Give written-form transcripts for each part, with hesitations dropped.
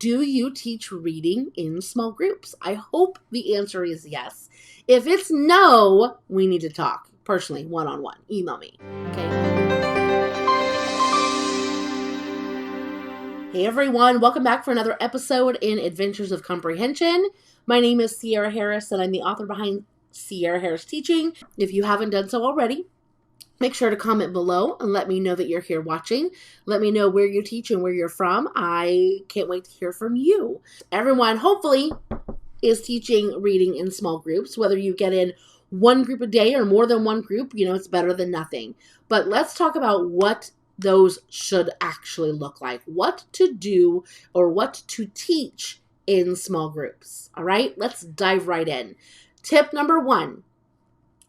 do you teach reading in small groups? I hope the answer is yes. If it's no, we need to talk personally, one-on-one. Email me, okay? Hey everyone, welcome back for another episode in Adventures of Comprehension. My name is Ciera Harris, and I'm the author behind Ciera Harris Teaching. If you haven't done so already, make sure to comment below and let me know that you're here watching. Let me know where you teach and where you're from. I can't wait to hear from you. Everyone, hopefully, is teaching reading in small groups. Whether you get in one group a day or more than one group, it's better than nothing. But let's talk about what those should actually look like. What to do or what to teach in small groups. All right, let's dive right in. Tip number 1,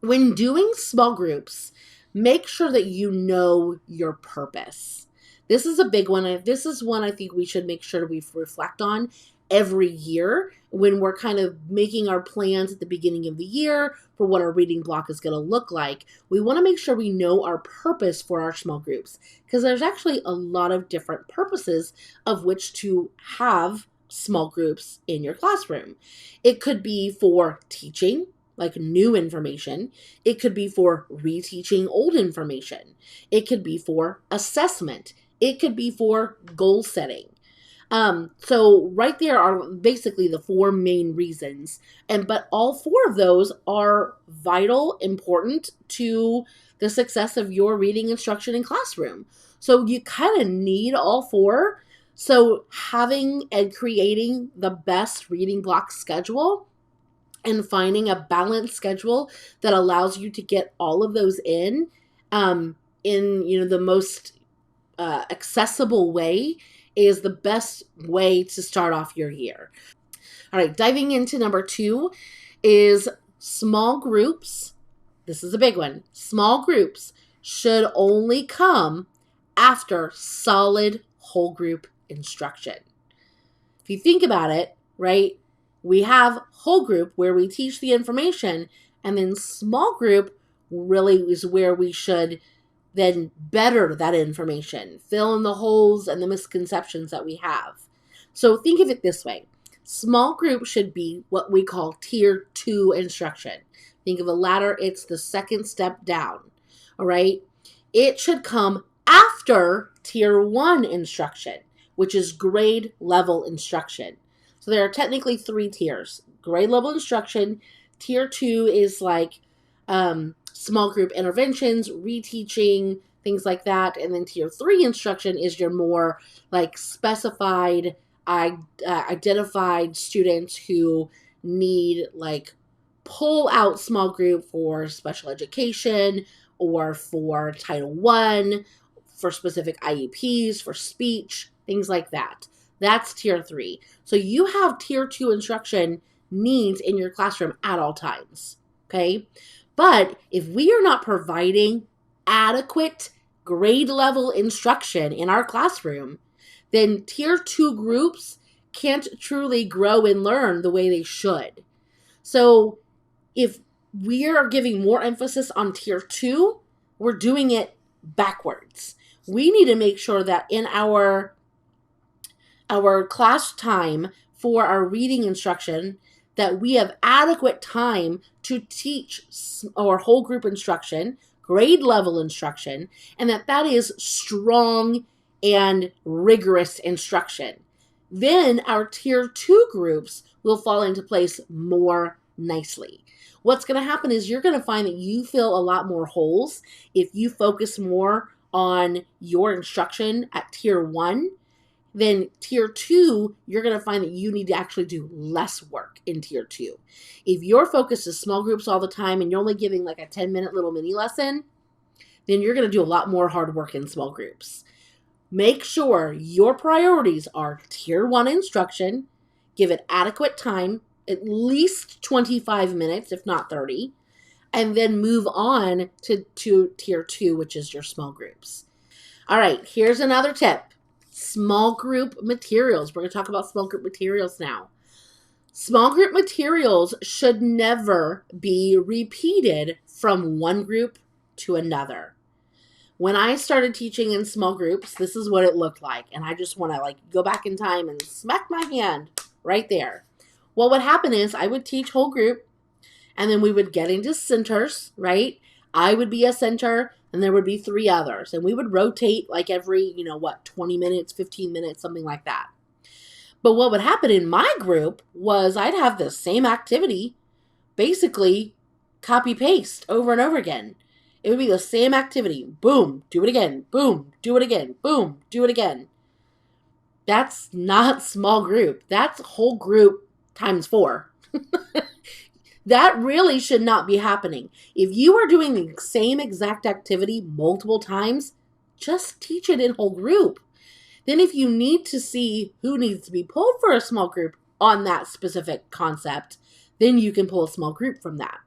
when doing small groups, make sure that you know your purpose. This is a big one. This is one I think we should make sure that we reflect on every year when we're kind of making our plans at the beginning of the year for what our reading block is going to look like. We want to make sure we know our purpose for our small groups, because there's actually a lot of different purposes of which to have small groups in your classroom. It could be for teaching, like new information. It could be for reteaching old information. It could be for assessment. It could be for goal setting. So right there are basically the 4 main reasons. But all 4 of those are vital, important to the success of your reading instruction in classroom. So you kind of need all 4. So having and creating the best reading block schedule and finding a balanced schedule that allows you to get all of those in the most accessible way is the best way to start off your year. All right, diving into number 2 is small groups. This is a big one. Small groups should only come after solid whole group instruction. If you think about it, right? We have whole group where we teach the information, and then small group really is where we should then better that information, fill in the holes and the misconceptions that we have. So think of it this way. Small group should be what we call tier 2 instruction. Think of a ladder, it's the second step down, all right? It should come after tier 1 instruction, which is grade level instruction. So there are technically 3 tiers. Grade level instruction. Tier 2 is like small group interventions, reteaching, things like that. And then tier 3 instruction is your more like specified, identified students who need like pull out small group for special education or for Title I, for specific IEPs, for speech, things like that. That's tier 3. So you have tier 2 instruction needs in your classroom at all times, okay? But if we are not providing adequate grade level instruction in our classroom, then tier 2 groups can't truly grow and learn the way they should. So if we are giving more emphasis on tier 2, we're doing it backwards. We need to make sure that in our class time for our reading instruction, that we have adequate time to teach our whole group instruction, grade level instruction, and that is strong and rigorous instruction. Then our tier 2 groups will fall into place more nicely. What's going to happen is you're going to find that you fill a lot more holes if you focus more on your instruction at tier 1. Then tier 2, you're going to find that you need to actually do less work in tier 2. If your focus is small groups all the time and you're only giving like a 10-minute little mini lesson, then you're going to do a lot more hard work in small groups. Make sure your priorities are tier 1 instruction, give it adequate time, at least 25 minutes, if not 30, and then move on to tier 2, which is your small groups. All right, here's another tip. Small group materials. We're going to talk about small group materials now. Small group materials should never be repeated from one group to another. when I started teaching in small groups, this is what it looked like. And I just want to like go back in time and smack my hand right there. Well, what happened is I would teach whole group, and then we would get into centers, right? I would be a center, and there would be 3 others. And we would rotate like every, 20 minutes, 15 minutes, something like that. But what would happen in my group was I'd have the same activity, basically copy paste over and over again. It would be the same activity. Boom, do it again. Boom, do it again. Boom, do it again. That's not small group. That's whole group times 4. That really should not be happening. If you are doing the same exact activity multiple times, just teach it in whole group. Then if you need to see who needs to be pulled for a small group on that specific concept, then you can pull a small group from that.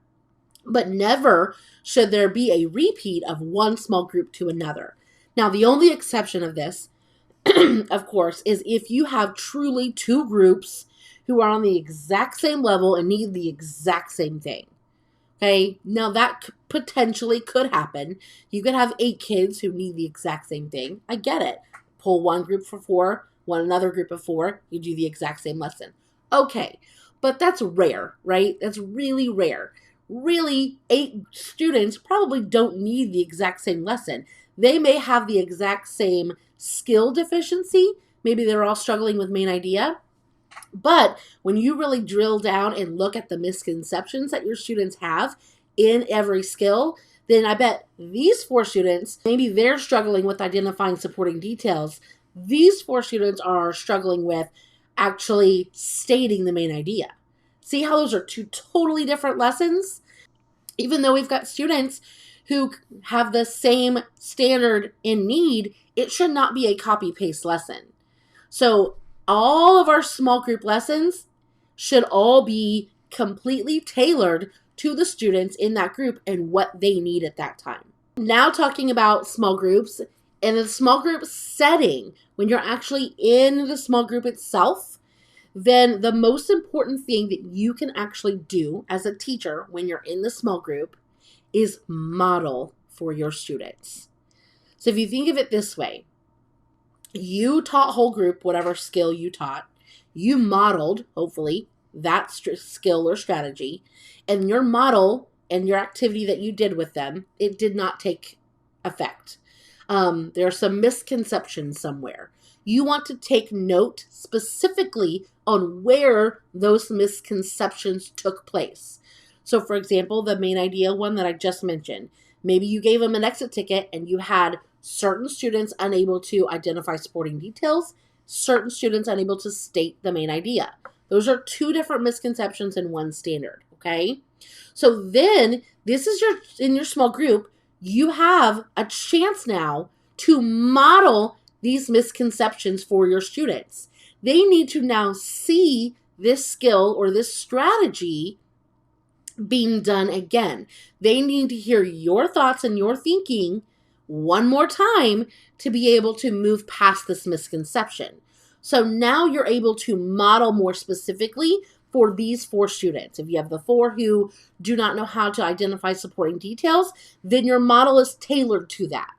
But never should there be a repeat of one small group to another. Now, the only exception of this, of course, is if you have truly 2 groups who are on the exact same level and need the exact same thing. Okay, now that potentially could happen. You could have 8 kids who need the exact same thing. I get it. Pull one group for 4, another group of 4, you do the exact same lesson. Okay, but that's rare, right? That's really rare. Really, 8 students probably don't need the exact same lesson. They may have the exact same skill deficiency. Maybe they're all struggling with main idea. But when you really drill down and look at the misconceptions that your students have in every skill, then I bet these 4 students, maybe they're struggling with identifying supporting details. These 4 students are struggling with actually stating the main idea. See how those are 2 totally different lessons? Even though we've got students who have the same standard in need, it should not be a copy-paste lesson. So all of our small group lessons should all be completely tailored to the students in that group and what they need at that time. Now talking about small groups, in the small group setting, when you're actually in the small group itself, then the most important thing that you can actually do as a teacher when you're in the small group is model for your students. So if you think of it this way, you taught whole group whatever skill you taught. You modeled, hopefully, that skill or strategy. And your model and your activity that you did with them, it did not take effect. There are some misconceptions somewhere. You want to take note specifically on where those misconceptions took place. So, for example, the main idea one that I just mentioned. Maybe you gave them an exit ticket and you had certain students unable to identify supporting details, certain students unable to state the main idea. Those are 2 different misconceptions in one standard, okay? So then, this is in your small group, you have a chance now to model these misconceptions for your students. They need to now see this skill or this strategy being done again. They need to hear your thoughts and your thinking one more time to be able to move past this misconception. So now you're able to model more specifically for these 4 students. If you have the 4 who do not know how to identify supporting details, then your model is tailored to that.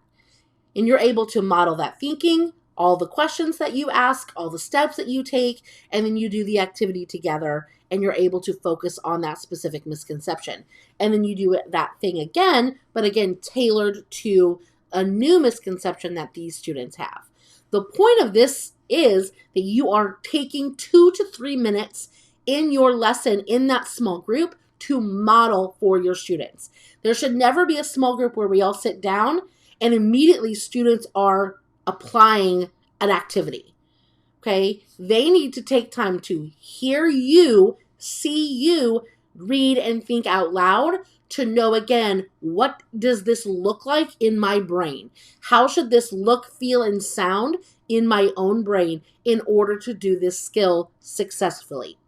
And you're able to model that thinking, all the questions that you ask, all the steps that you take, and then you do the activity together, and you're able to focus on that specific misconception. And then you do that thing again, but again, tailored to a new misconception that these students have. The point of this is that you are taking 2 to 3 minutes in your lesson in that small group to model for your students. There should never be a small group where we all sit down and immediately students are applying an activity. Okay? They need to take time to hear you, see you, read and think out loud to know again, what does this look like in my brain? How should this look, feel, and sound in my own brain in order to do this skill successfully?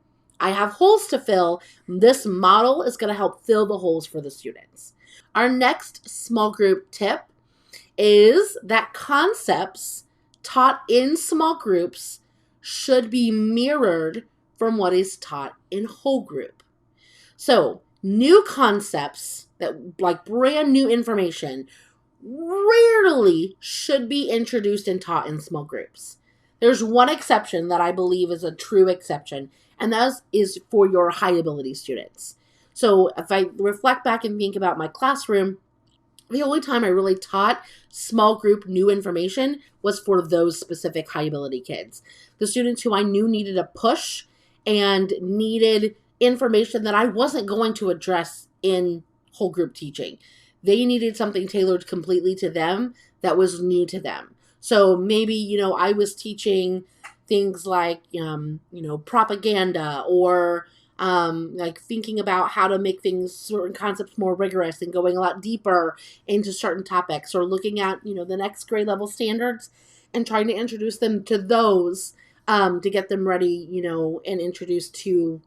I have holes to fill. This model is going to help fill the holes for the students. Our next small group tip is that concepts taught in small groups should be mirrored from what is taught in whole group. So, new concepts, that like brand new information, rarely should be introduced and taught in small groups. There's one exception that I believe is a true exception, and that is for your high ability students. So if I reflect back and think about my classroom, the only time I really taught small group new information was for those specific high ability kids. The students who I knew needed a push and needed information that I wasn't going to address in whole group teaching. They needed something tailored completely to them that was new to them. So maybe, I was teaching things like, propaganda or like thinking about how to make certain concepts more rigorous and going a lot deeper into certain topics, or looking at, the next grade level standards and trying to introduce them to those to get them ready, and introduced to,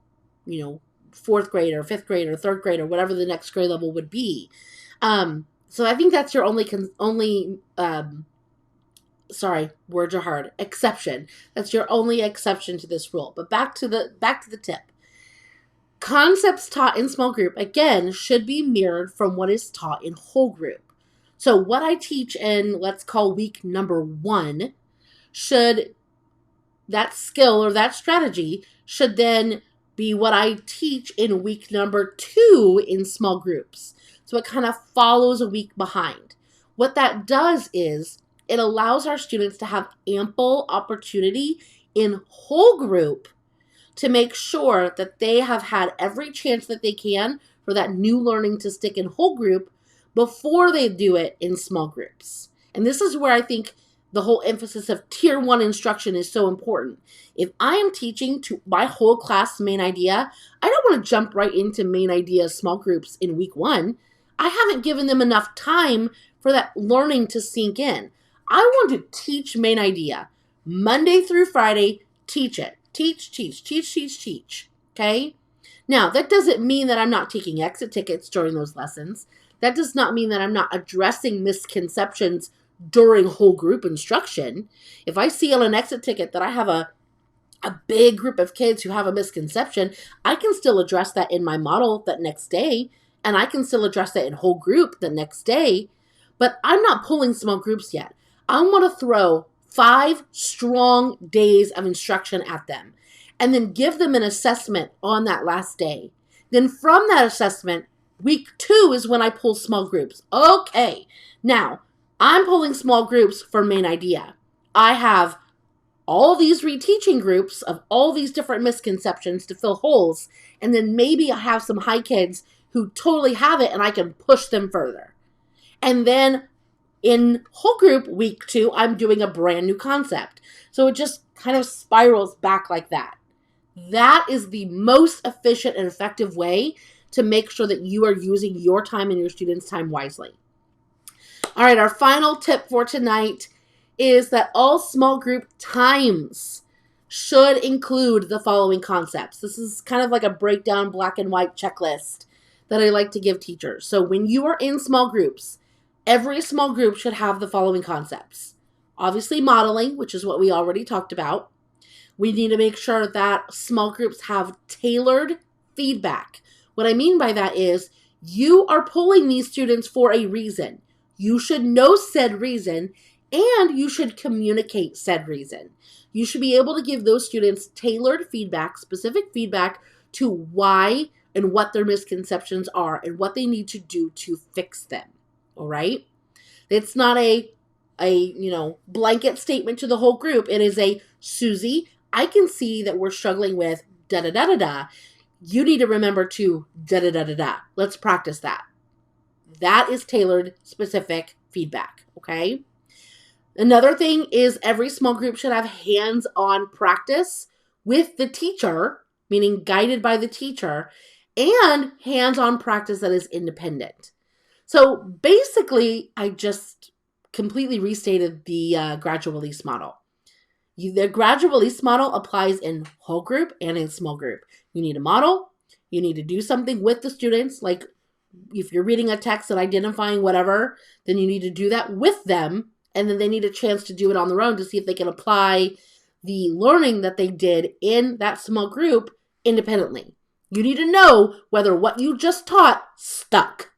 fourth grade or fifth grade or third grade or whatever the next grade level would be. So I think that's your words are hard, exception. That's your only exception to this rule. But back to the tip. Concepts taught in small group, again, should be mirrored from what is taught in whole group. So what I teach in, let's call week number 1, that skill or that strategy should then be what I teach in week number 2 in small groups. So it kind of follows a week behind. What that does is it allows our students to have ample opportunity in whole group to make sure that they have had every chance that they can for that new learning to stick in whole group before they do it in small groups. And this is where I think the whole emphasis of tier 1 instruction is so important. If I am teaching to my whole class main idea, I don't want to jump right into main idea small groups in week 1. I haven't given them enough time for that learning to sink in. I want to teach main idea Monday through Friday, teach it. Teach. Okay? Now, that doesn't mean that I'm not taking exit tickets during those lessons. That does not mean that I'm not addressing misconceptions during whole group instruction. If I see on an exit ticket that I have a big group of kids who have a misconception, I can still address that in my model that next day, and I can still address that in whole group the next day, but I'm not pulling small groups yet. I want to throw 5 strong days of instruction at them and then give them an assessment on that last day. Then from that assessment, week 2 is when I pull small groups. Okay, now I'm pulling small groups for main idea. I have all these reteaching groups of all these different misconceptions to fill holes, and then maybe I have some high kids who totally have it and I can push them further. And then in whole group week 2, I'm doing a brand new concept. So it just kind of spirals back like that. That is the most efficient and effective way to make sure that you are using your time and your students' time wisely. All right, our final tip for tonight is that all small group times should include the following concepts. This is kind of like a breakdown black and white checklist that I like to give teachers. So when you are in small groups, every small group should have the following concepts. Obviously, modeling, which is what we already talked about. We need to make sure that small groups have tailored feedback. What I mean by that is you are pulling these students for a reason. You should know said reason, and you should communicate said reason. You should be able to give those students tailored feedback, specific feedback to why and what their misconceptions are and what they need to do to fix them. All right? It's not a blanket statement to the whole group. It is a, Susie, I can see that we're struggling with da-da-da-da-da. You need to remember to da-da-da-da-da. Let's practice that. That is tailored, specific feedback, okay? Another thing is every small group should have hands-on practice with the teacher, meaning guided by the teacher, and hands-on practice that is independent. So basically, I just completely restated the gradual release model. The gradual release model applies in whole group and in small group. You need a model. You need to do something with the students. Like if you're reading a text and identifying whatever, then you need to do that with them. And then they need a chance to do it on their own to see if they can apply the learning that they did in that small group independently. You need to know whether what you just taught stuck.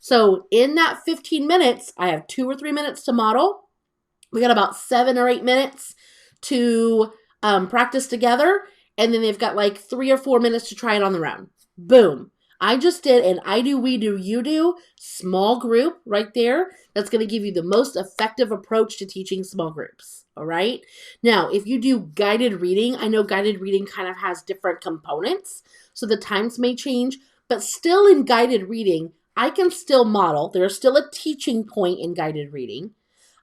So in that 15 minutes, I have 2 or 3 minutes to model. We got about 7 or 8 minutes to practice together. And then they've got like 3 or 4 minutes to try it on their own. Boom. I just did an I do, we do, you do small group right there. That's going to give you the most effective approach to teaching small groups. All right. Now, if you do guided reading, I know guided reading kind of has different components, so the times may change, but still in guided reading, I can still model. There's still a teaching point in guided reading.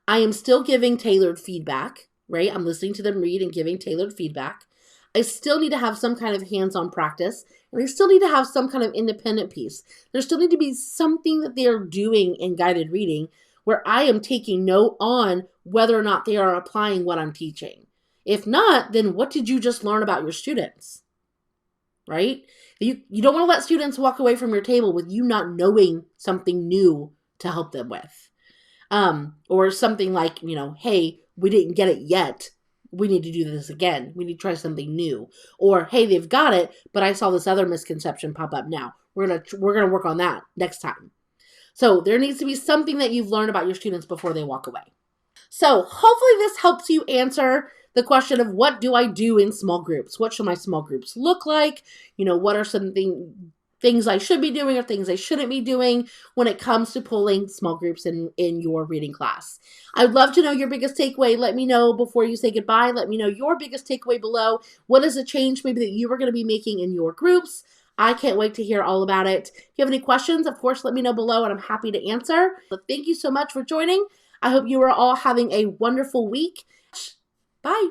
I am still giving tailored feedback, right? I'm listening to them read and giving tailored feedback. I still need to have some kind of hands-on practice, and I still need to have some kind of independent piece. There still need to be something that they are doing in guided reading where I am taking note on whether or not they are applying what I'm teaching. If not, then what did you just learn about your students, right? You don't want to let students walk away from your table with you not knowing something new to help them with. Or something like, hey, we didn't get it yet. We need to do this again. We need to try something new. Or, hey, they've got it, but I saw this other misconception pop up now. We're gonna work on that next time. So there needs to be something that you've learned about your students before they walk away. So hopefully this helps you answer the question of what do I do in small groups? What should my small groups look like? What are some things I should be doing or things I shouldn't be doing when it comes to pulling small groups in your reading class. I'd love to know your biggest takeaway. Let me know before you say goodbye. Let me know your biggest takeaway below. What is a change maybe that you are going to be making in your groups? I can't wait to hear all about it. If you have any questions, of course, let me know below and I'm happy to answer. But thank you so much for joining. I hope you are all having a wonderful week. Bye.